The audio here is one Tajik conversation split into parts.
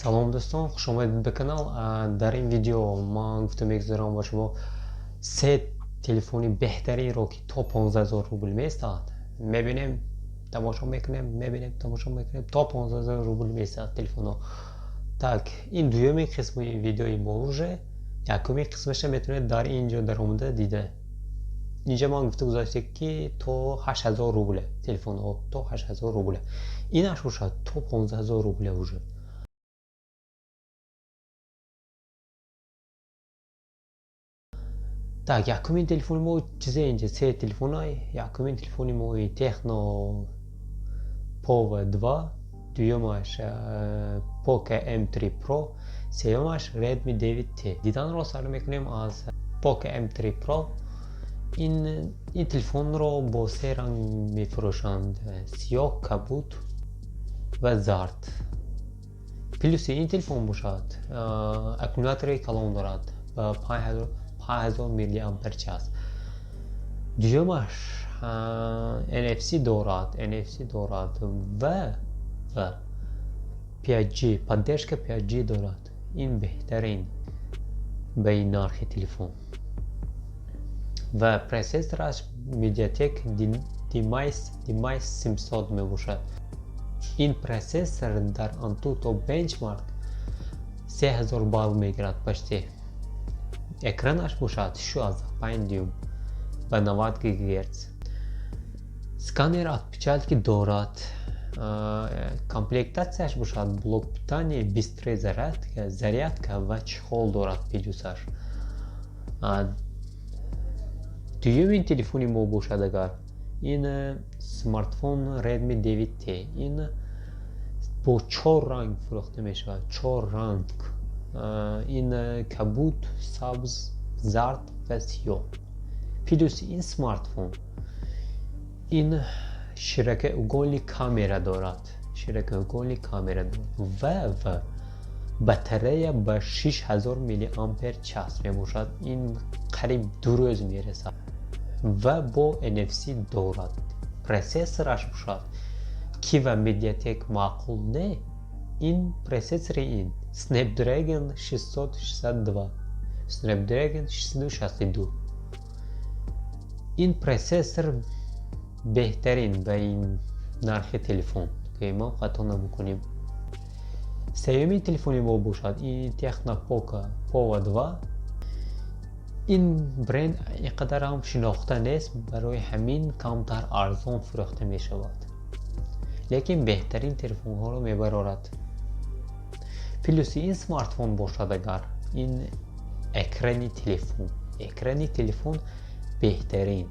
سلام دوستان، خوش آمدید به کانال. در این ویدیو من گفتم میگذارم با شما سه تلفنی بهترین رو که تا 15000 روبل میستاد میبینیم، تماشا میکنیم تا 15000 روبل میستاد تلفن ها. так این دومی قسم ویدیوی موجه، یکمی قسمش میتونید در اینجا در اومده دیده. اینجا من گفته گذاشته که تا 8000 روبله تلفن ها، تا 8000 روبله. اینش شد تا 15000 روبله وجود. Так, якумин телефони мо чизе инҷа се телефонаи. Якумин телефони мои Техно Power 2, дуюмаш Poco M3 Pro, сеюмаш Redmi 9T. Диданро сар мекунем аз Poco M3 Pro. ин телефонро бо се ранг мефурӯшанд: сиёҳ, кабуд ва зард. плюси ин телефон бошад аккумулятори калон дорад ба 5000 мАч. дуюмаш NFC дорад ва 5G, поддержка 5G дорад. ин беҳтарин ба ин нархи телефон. ва процессораш Mediatek DMICE 700 мебошад. ин процессор дар Antutu Benchmark 3000 балл мегирад почти. экранаш бошад 6,5 дюйм ва 90 ГГц. сканер отпечатки дорад. комплектацияш бошад блок питания, бистрая зарядка ва чехол дорад плюсаш. дуюмин телефони мо бошад агар ин смартфон Redmi 9T. ин бо 4 ранг фурӯхта мешавад. 4 ранг. ин кабуд, сабз, зард ва сиёҳ. плюс ин смартфон ин ширакаугольни камера дорад. ва батарея ба 6000 мАч мебошад. ин қариб 2 рӯз мерасад. ва бо NFC дорад. процессораш бошад Kiva Mediatek маъқул не. ин процессори ин Snapdragon 662. ин процессор беҳтарин ба ин нархи телефон ки мо хато намекунем. сеюмин телефони мо бошад ин Techno Power 2. ин бренд инқадар ҳам шинохта нест, барои ҳамин камтар арзон фурӯхта мешавад, лекин беҳтарин телефонҳоро мебарорад. плюси ин смартфон бошад агар ин экрани телефон беҳтарин.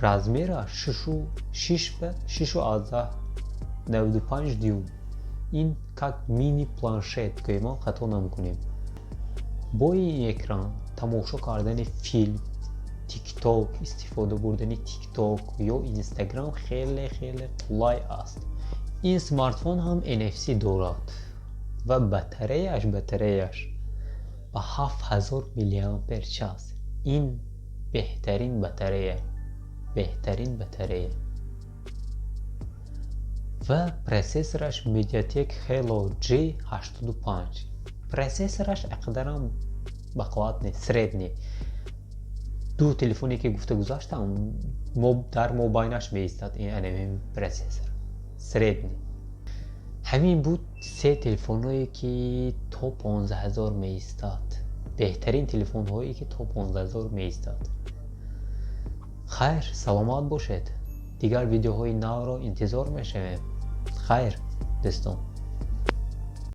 размераш 6,95 дюйм. ин как мини планшет ки мо хато намекунем. бо ин экран тамошо кардани филм, тикток, истифода бурдани тикток ё инстаграм хеле қулай аст. ин смартфон ҳам NFC дорад ва батареяш ба 7000 мАч. ин беҳтарин батарея. ва процессораш Mediatek Helio G85. процессораш ақадарам бақувват нест, средний. ду телефоне ки гуфта гузаштам дар мобайнаш меистад ин процессор средний. ҳамин буд се телефонҳое ки то 15000 меистад. беҳтарин телефонҳое ки то 15000 меистад. хайр, саломат бошед. дигар видеоҳои навро интизор мешавем. хайр дӯстон.